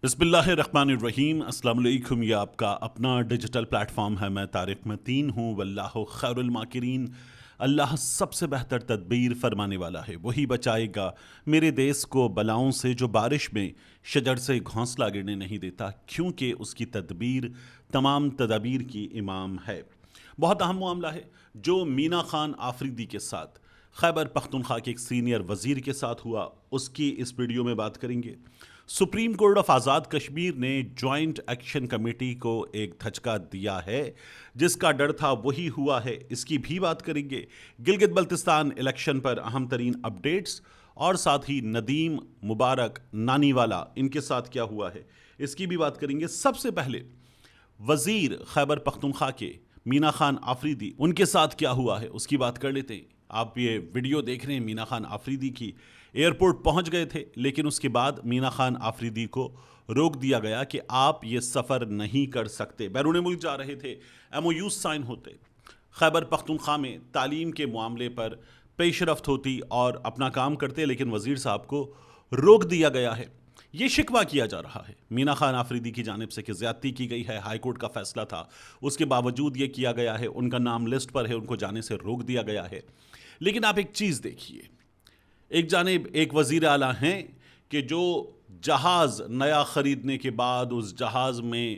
بسم اللہ الرحمن الرحیم۔ السلام علیکم۔ یہ آپ کا اپنا ڈیجیٹل پلیٹ فارم ہے۔ میں طارق متین ہوں۔ واللہ خیر الماکرین۔ اللہ سب سے بہتر تدبیر فرمانے والا ہے، وہی بچائے گا میرے دیس کو بلاؤں سے جو بارش میں شجر سے گھونسلہ گرنے نہیں دیتا، کیونکہ اس کی تدبیر تمام تدابیر کی امام ہے۔ بہت اہم معاملہ ہے جو مینا خان آفریدی کے ساتھ، خیبر پختونخوا کے ایک سینئر وزیر کے ساتھ ہوا، اس کی اس ویڈیو میں بات کریں گے۔ Supreme court of Azad Kashmir نے جوائنٹ ایکشن کمیٹی کو ایک دھچکا دیا ہے، جس کا ڈر تھا وہی ہوا ہے، اس کی بھی بات کریں گے۔ گلگت بلتستان الیکشن پر اہم ترین اپڈیٹس، اور ساتھ ہی ندیم، مبارک، نانی والا، ان کے ساتھ کیا ہوا ہے اس کی بھی بات کریں گے۔ سب سے پہلے وزیر خیبر پختونخوا کے مینا خان آفریدی، ان کے ساتھ کیا ہوا ہے اس کی بات کر لیتے ہیں۔ آپ یہ ویڈیو دیکھ رہے ہیں مینا خان آفریدی کی، ایئرپورٹ پہنچ گئے تھے، لیکن اس کے بعد مینا خان آفریدی کو روک دیا گیا کہ آپ یہ سفر نہیں کر سکتے۔ بیرون ملک جا رہے تھے، ایم او یو سائن ہوتے، خیبر پختونخوا میں تعلیم کے معاملے پر پیش رفت ہوتی اور اپنا کام کرتے، لیکن وزیر صاحب کو روک دیا گیا ہے۔ یہ شکوہ کیا جا رہا ہے مینا خان آفریدی کی جانب سے کہ زیادتی کی گئی ہے، ہائی کورٹ کا فیصلہ تھا، اس کے باوجود یہ کیا گیا ہے، ان کا نام لسٹ پر ہے، ان کو جانے سے روک دیا گیا ہے۔ لیکن آپ ایک چیز دیکھیے، ایک جانب ایک وزیر اعلیٰ ہیں کہ جو جہاز نیا خریدنے کے بعد اس جہاز میں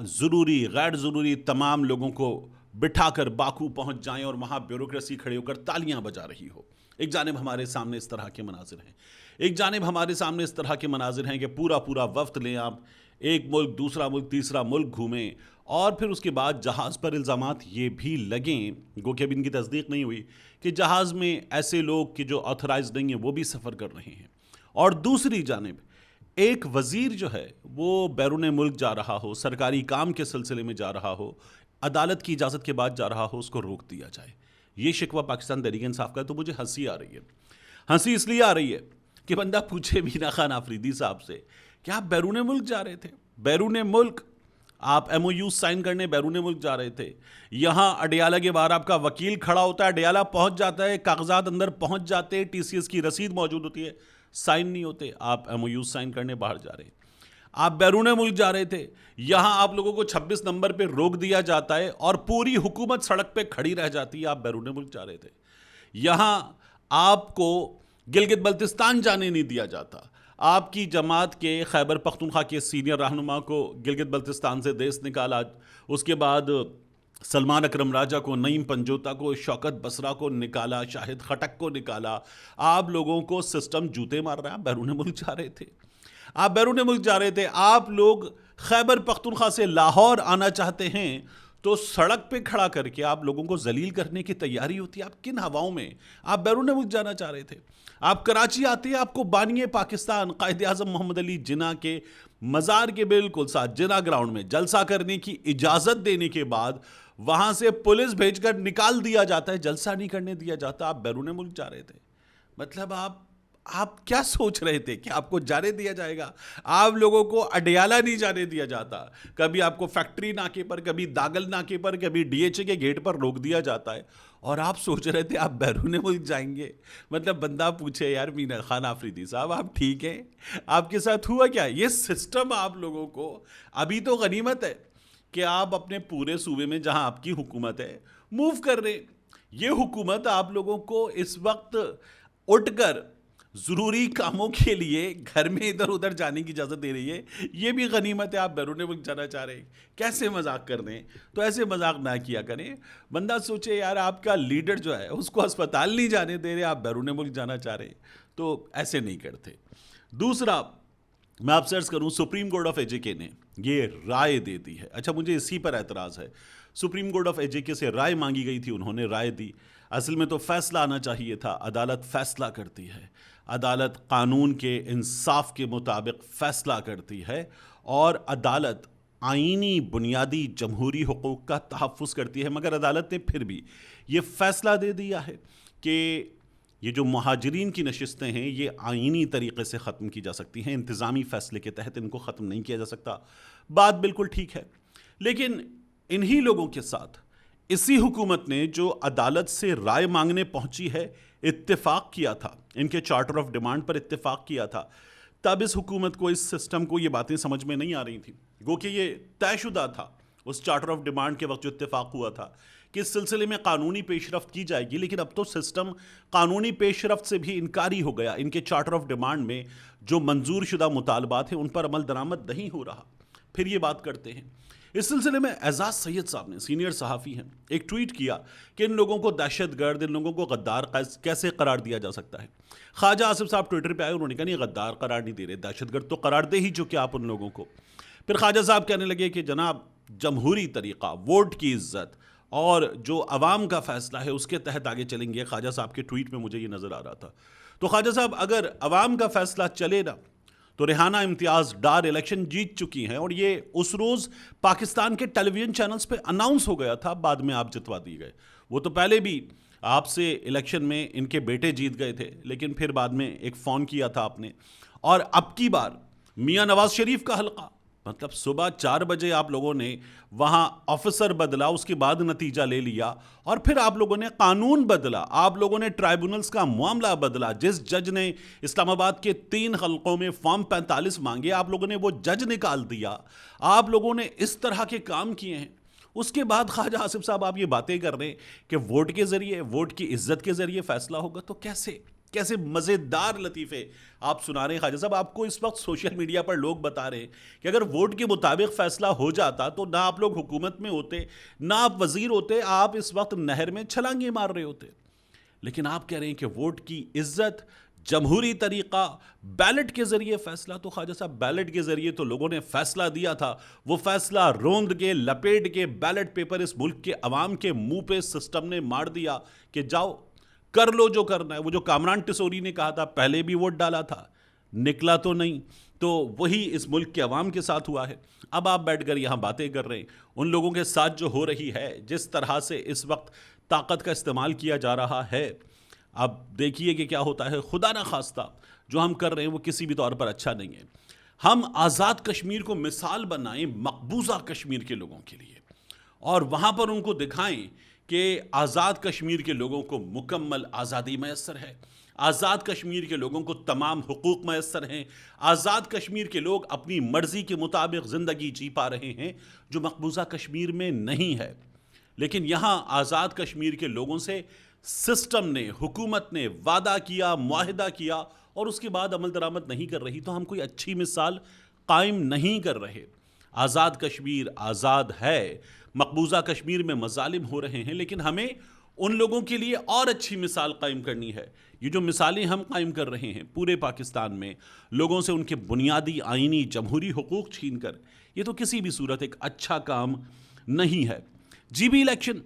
ضروری غیر ضروری تمام لوگوں کو بٹھا کر باکو پہنچ جائیں اور وہاں بیوروکریسی کھڑے ہو کر تالیاں بجا رہی ہو۔ ایک جانب ہمارے سامنے اس طرح کے مناظر ہیں، ایک جانب ہمارے سامنے اس طرح کے مناظر ہیں کہ پورا وفد لیں آپ، ایک ملک دوسرا ملک تیسرا ملک گھومیں، اور پھر اس کے بعد جہاز پر الزامات یہ بھی لگیں، گو کہ اب ان کی تصدیق نہیں ہوئی، کہ جہاز میں ایسے لوگ کہ جو آتھرائز نہیں ہیں وہ بھی سفر کر رہے ہیں، اور دوسری جانب ایک وزیر جو ہے وہ بیرون ملک جا رہا ہو، سرکاری کام کے سلسلے میں جا رہا ہو، عدالت کی اجازت کے بعد جا رہا ہو، اس کو روک دیا جائے۔ یہ شکوہ پاکستان تحریک انصاف کا ہے۔ تو مجھے ہنسی آ رہی ہے، ہنسی اس لیے آ رہی ہے کہ بندہ پوچھے مینا خان آفریدی صاحب سے کہ آپ بیرون ملک جا رہے تھے، بیرون ملک آپ ایم او یو سائن کرنے بیرون ملک جا رہے تھے، یہاں اڈیالہ کے باہر آپ کا وکیل کھڑا ہوتا ہے، اڈیالہ پہنچ جاتا ہے، کاغذات اندر پہنچ جاتے ہیں، ٹی سی ایس کی رسید موجود ہوتی ہے، سائن نہیں ہوتے، آپ ایم او یو سائن کرنے باہر جا رہے ہیں۔ آپ بیرون ملک جا رہے تھے، یہاں آپ لوگوں کو 26 نمبر پہ روک دیا جاتا ہے اور پوری حکومت سڑک پہ کھڑی رہ جاتی ہے، آپ بیرون ملک جا رہے تھے۔ یہاں آپ کو گلگت بلتستان جانے نہیں دیا جاتا، آپ کی جماعت کے خیبر پختونخوا کے سینئر رہنما کو گلگت بلتستان سے دیس نکالا، اس کے بعد سلمان اکرم راجہ کو، نعیم پنجوتا کو، شوکت بسرا کو نکالا، شاہد خٹک کو نکالا۔ آپ لوگوں کو سسٹم جوتے مار رہا ہے، آپ بیرون ملک جا رہے تھے، آپ بیرون ملک جا رہے تھے۔ آپ لوگ خیبر پختونخوا سے لاہور آنا چاہتے ہیں تو سڑک پہ کھڑا کر کے آپ لوگوں کو ذلیل کرنے کی تیاری ہوتی ہے۔ آپ کن ہواؤں میں آپ بیرون ملک جانا چاہ رہے تھے؟ آپ کراچی آتے ہیں، آپ کو بانی پاکستان قائد اعظم محمد علی جناح کے مزار کے بالکل ساتھ جناح گراؤنڈ میں جلسہ کرنے کی اجازت دینے کے بعد وہاں سے پولیس بھیج کر نکال دیا جاتا ہے، جلسہ نہیں کرنے دیا جاتا۔ آپ بیرون ملک جا رہے تھے، مطلب آپ کیا سوچ رہے تھے کہ آپ کو جانے دیا جائے گا؟ آپ لوگوں کو اڈیالہ نہیں جانے دیا جاتا، کبھی آپ کو فیکٹری ناکے پر، کبھی داگل ناکے پر، کبھی ڈی ایچ اے کے گیٹ پر روک دیا جاتا ہے، اور آپ سوچ رہے تھے آپ بیرون ملک جائیں گے۔ مطلب بندہ پوچھے یار مینا خان آفریدی صاحب آپ ٹھیک ہیں؟ آپ کے ساتھ ہوا کیا؟ یہ سسٹم آپ لوگوں کو ابھی تو غنیمت ہے کہ آپ اپنے پورے صوبے میں جہاں آپ کی حکومت ہے موو کر رہے ہیں۔ یہ حکومت آپ لوگوں کو اس وقت اٹھ کر ضروری کاموں کے لیے گھر میں ادھر ادھر جانے کی اجازت دے رہی ہے، یہ بھی غنیمت ہے۔ آپ بیرون ملک جانا چاہ رہے ہیں، کیسے مذاق کر رہے ہیں؟ تو ایسے مذاق نہ کیا کریں۔ بندہ سوچے یار آپ کا لیڈر جو ہے اس کو ہسپتال نہیں جانے دے رہے، آپ بیرون ملک جانا چاہ رہے ہیں، تو ایسے نہیں کرتے۔ دوسرا میں آپ سے عرض کروں، سپریم کورٹ آف ایجوکے نے یہ رائے دے دی ہے۔ اچھا مجھے اسی پر اعتراض ہے، سپریم کورٹ آف ایجوکے سے رائے مانگی گئی تھی، انہوں نے رائے دی، اصل میں تو فیصلہ آنا چاہیے تھا۔ عدالت فیصلہ کرتی ہے، عدالت قانون کے انصاف کے مطابق فیصلہ کرتی ہے، اور عدالت آئینی بنیادی جمہوری حقوق کا تحفظ کرتی ہے، مگر عدالت نے پھر بھی یہ فیصلہ دے دیا ہے کہ یہ جو مہاجرین کی نشستیں ہیں یہ آئینی طریقے سے ختم کی جا سکتی ہیں، انتظامی فیصلے کے تحت ان کو ختم نہیں کیا جا سکتا۔ بات بالکل ٹھیک ہے، لیکن انہی لوگوں کے ساتھ اسی حکومت نے جو عدالت سے رائے مانگنے پہنچی ہے اتفاق کیا تھا، ان کے چارٹر آف ڈیمانڈ پر اتفاق کیا تھا، تب اس حکومت کو, اس سسٹم کو یہ باتیں سمجھ میں نہیں آ رہی تھیں, گو کہ یہ طے شدہ تھا اس چارٹر آف ڈیمانڈ کے وقت جو اتفاق ہوا تھا کہ اس سلسلے میں قانونی پیش رفت کی جائے گی. لیکن اب تو سسٹم قانونی پیش رفت سے بھی انکاری ہو گیا. ان کے چارٹر آف ڈیمانڈ میں جو منظور شدہ مطالبات ہیں ان پر عمل درآمد نہیں ہو رہا. پھر یہ بات کرتے ہیں. اس سلسلے میں اعزاز سید صاحب نے, سینئر صحافی ہیں, ایک ٹویٹ کیا کہ ان لوگوں کو دہشت گرد, ان لوگوں کو غدار کیسے قرار دیا جا سکتا ہے. خواجہ آصف صاحب ٹویٹر پہ آئے, انہوں نے کہا نہیں غدار قرار نہیں دے رہے, دہشت گرد تو قرار دے ہی چکے آپ ان لوگوں کو. پھر خواجہ صاحب کہنے لگے کہ جناب جمہوری طریقہ, ووٹ کی عزت اور جو عوام کا فیصلہ ہے اس کے تحت آگے چلیں گے. خواجہ صاحب کے ٹویٹ میں مجھے یہ نظر آ رہا تھا. تو خواجہ صاحب اگر عوام کا فیصلہ چلے نا تو ریحانہ امتیاز ڈار الیکشن جیت چکی ہیں, اور یہ اس روز پاکستان کے ٹیلی ویژن چینلز پہ اناؤنس ہو گیا تھا, بعد میں آپ جتوا دی گئے. وہ تو پہلے بھی آپ سے الیکشن میں ان کے بیٹے جیت گئے تھے, لیکن پھر بعد میں ایک فون کیا تھا آپ نے. اور اب کی بار میاں نواز شریف کا حلقہ, مطلب صبح 4 بجے آپ لوگوں نے وہاں آفیسر بدلا, اس کے بعد نتیجہ لے لیا, اور پھر آپ لوگوں نے قانون بدلا, آپ لوگوں نے ٹرائبونلز کا معاملہ بدلا. جس جج نے اسلام آباد کے 3 حلقوں میں فارم 45 مانگے, آپ لوگوں نے وہ جج نکال دیا. آپ لوگوں نے اس طرح کے کام کیے ہیں. اس کے بعد خواجہ آصف صاحب آپ یہ باتیں کر رہے ہیں کہ ووٹ کے ذریعے, ووٹ کی عزت کے ذریعے فیصلہ ہوگا. تو کیسے مزیدار لطیفے آپ سنا رہے ہیں خواجہ صاحب. آپ کو اس وقت سوشل میڈیا پر لوگ بتا رہے ہیں کہ اگر ووٹ کے مطابق فیصلہ ہو جاتا تو نہ آپ لوگ حکومت میں ہوتے, نہ آپ وزیر ہوتے, آپ اس وقت نہر میں چھلانگیں مار رہے ہوتے. لیکن آپ کہہ رہے ہیں کہ ووٹ کی عزت, جمہوری طریقہ, بیلٹ کے ذریعے فیصلہ. تو خواجہ صاحب بیلٹ کے ذریعے تو لوگوں نے فیصلہ دیا تھا, وہ فیصلہ روند کے, لپیٹ کے بیلٹ پیپر اس ملک کے عوام کے منہ پہ سسٹم نے مار دیا کہ جاؤ کر لو جو کرنا ہے. وہ جو کامران ٹسوری نے کہا تھا پہلے بھی ووٹ ڈالا تھا, نکلا تو نہیں, تو وہی اس ملک کے عوام کے ساتھ ہوا ہے. اب آپ بیٹھ کر یہاں باتیں کر رہے ہیں. ان لوگوں کے ساتھ جو ہو رہی ہے, جس طرح سے اس وقت طاقت کا استعمال کیا جا رہا ہے, اب دیکھیے کہ کیا ہوتا ہے. خدا نہ خواستہ جو ہم کر رہے ہیں وہ کسی بھی طور پر اچھا نہیں ہے. ہم آزاد کشمیر کو مثال بنائیں مقبوضہ کشمیر کے لوگوں کے لیے, اور وہاں پر ان کو دکھائیں کہ آزاد کشمیر کے لوگوں کو مکمل آزادی میسر ہے, آزاد کشمیر کے لوگوں کو تمام حقوق میسر ہیں, آزاد کشمیر کے لوگ اپنی مرضی کے مطابق زندگی جی پا رہے ہیں, جو مقبوضہ کشمیر میں نہیں ہے. لیکن یہاں آزاد کشمیر کے لوگوں سے سسٹم نے, حکومت نے وعدہ کیا, معاہدہ کیا, اور اس کے بعد عمل درآمد نہیں کر رہی. تو ہم کوئی اچھی مثال قائم نہیں کر رہے. آزاد کشمیر آزاد ہے, مقبوضہ کشمیر میں مظالم ہو رہے ہیں, لیکن ہمیں ان لوگوں کے لیے اور اچھی مثال قائم کرنی ہے. یہ جو مثالیں ہم قائم کر رہے ہیں پورے پاکستان میں, لوگوں سے ان کے بنیادی آئینی جمہوری حقوق چھین کر, یہ تو کسی بھی صورت ایک اچھا کام نہیں ہے. جی بی الیکشن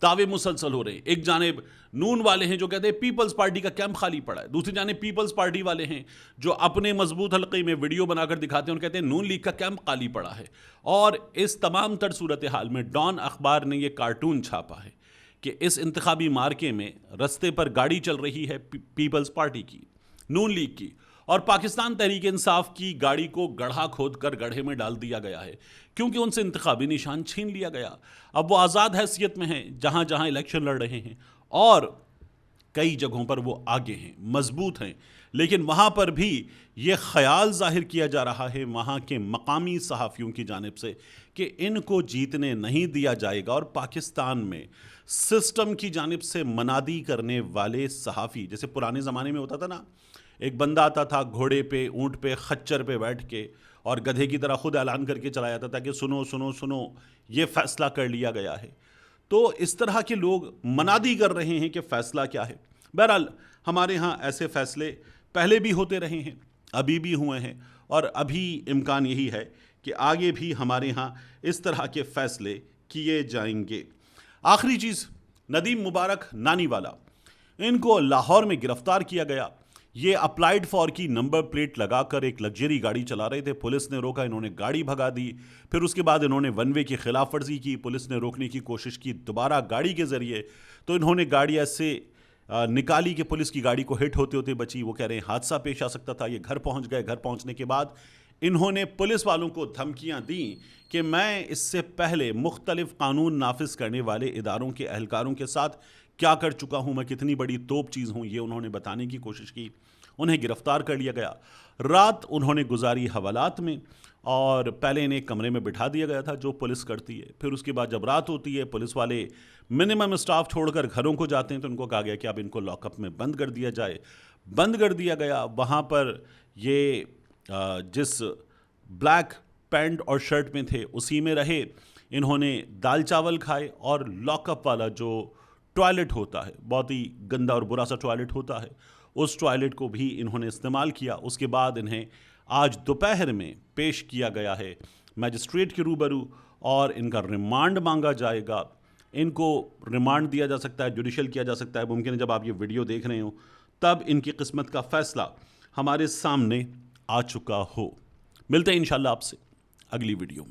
دعوے مسلسل ہو رہے ہیں. ایک جانب نون والے ہیں جو کہتے ہیں پیپلز پارٹی کا کیمپ خالی پڑا ہے, دوسری جانب پیپلز پارٹی والے ہیں جو اپنے مضبوط حلقے میں ویڈیو بنا کر دکھاتے ہیں اور کہتے ہیں نون لیگ کا کیمپ خالی پڑا ہے. اور اس تمام تر صورتحال میں ڈان اخبار نے یہ کارٹون چھاپا ہے کہ اس انتخابی مارکے میں رستے پر گاڑی چل رہی ہے پیپلز پارٹی کی, نون لیگ کی, اور پاکستان تحریک انصاف کی گاڑی کو گڑھا کھود کر گڑھے میں ڈال دیا گیا ہے, کیونکہ ان سے انتخابی نشان چھین لیا گیا. اب وہ آزاد حیثیت میں ہیں جہاں جہاں الیکشن لڑ رہے ہیں, اور کئی جگہوں پر وہ آگے ہیں, مضبوط ہیں, لیکن وہاں پر بھی یہ خیال ظاہر کیا جا رہا ہے وہاں کے مقامی صحافیوں کی جانب سے کہ ان کو جیتنے نہیں دیا جائے گا. اور پاکستان میں سسٹم کی جانب سے منادی کرنے والے صحافی, جیسے پرانے زمانے میں ہوتا تھا نا, ایک بندہ آتا تھا گھوڑے پہ, اونٹ پہ, خچر پہ بیٹھ کے, اور گدھے کی طرح خود اعلان کر کے چلا جاتا تھا کہ سنو سنو سنو یہ فیصلہ کر لیا گیا ہے. تو اس طرح کے لوگ منادی کر رہے ہیں کہ فیصلہ کیا ہے. بہرحال ہمارے ہاں ایسے فیصلے پہلے بھی ہوتے رہے ہیں, ابھی بھی ہوئے ہیں, اور ابھی امکان یہی ہے کہ آگے بھی ہمارے ہاں اس طرح کے فیصلے کیے جائیں گے. آخری چیز, ندیم مبارک نانی والا, ان کو لاہور میں گرفتار کیا گیا. یہ اپلائیڈ فار کی نمبر پلیٹ لگا کر ایک لگژری گاڑی چلا رہے تھے, پولیس نے روکا, انہوں نے گاڑی بھگا دی. پھر اس کے بعد انہوں نے ون وے کی خلاف ورزی کی, پولیس نے روکنے کی کوشش کی دوبارہ گاڑی کے ذریعے, تو انہوں نے گاڑی ایسے نکالی کہ پولیس کی گاڑی کو ہٹ ہوتے ہوتے بچی. وہ کہہ رہے ہیں حادثہ پیش آ سکتا تھا. یہ گھر پہنچ گئے, گھر پہنچنے کے بعد انہوں نے پولیس والوں کو دھمکیاں دیں کہ میں اس سے پہلے مختلف قانون نافذ کرنے والے اداروں کے اہلکاروں کے ساتھ کیا کر چکا ہوں, میں کتنی بڑی توپ چیز ہوں, یہ انہوں نے بتانے کی کوشش کی. انہیں گرفتار کر لیا گیا. رات انہوں نے گزاری حوالات میں، اور پہلے انہیں ایک کمرے میں بٹھا دیا گیا تھا جو پولیس کرتی ہے. پھر اس کے بعد جب رات ہوتی ہے پولیس والے منیمم اسٹاف چھوڑ کر گھروں کو جاتے ہیں تو ان کو کہا گیا کہ اب ان کو لاک اپ میں بند کر دیا جائے. بند کر دیا گیا. وہاں پر یہ جس بلیک پینٹ اور شرٹ میں تھے اسی میں رہے. انہوں نے دال چاول کھائے، اور لاک اپ والا جو ٹوائلٹ ہوتا ہے، بہت ہی گندا اور برا سا ٹوائلٹ ہوتا ہے، اس ٹوائلٹ کو بھی انہوں نے استعمال کیا. اس کے بعد انہیں آج دوپہر میں پیش کیا گیا ہے میجسٹریٹ کے روبرو، اور ان کا ریمانڈ مانگا جائے گا. ان کو ریمانڈ دیا جا سکتا ہے، جوڈیشل کیا جا سکتا ہے. ممکن ہے جب آپ یہ ویڈیو دیکھ رہے ہوں تب ان کی قسمت کا فیصلہ ہمارے سامنے آ چکا ہو. ملتے ہیں انشاءاللہ آپ سے اگلی ویڈیو میں.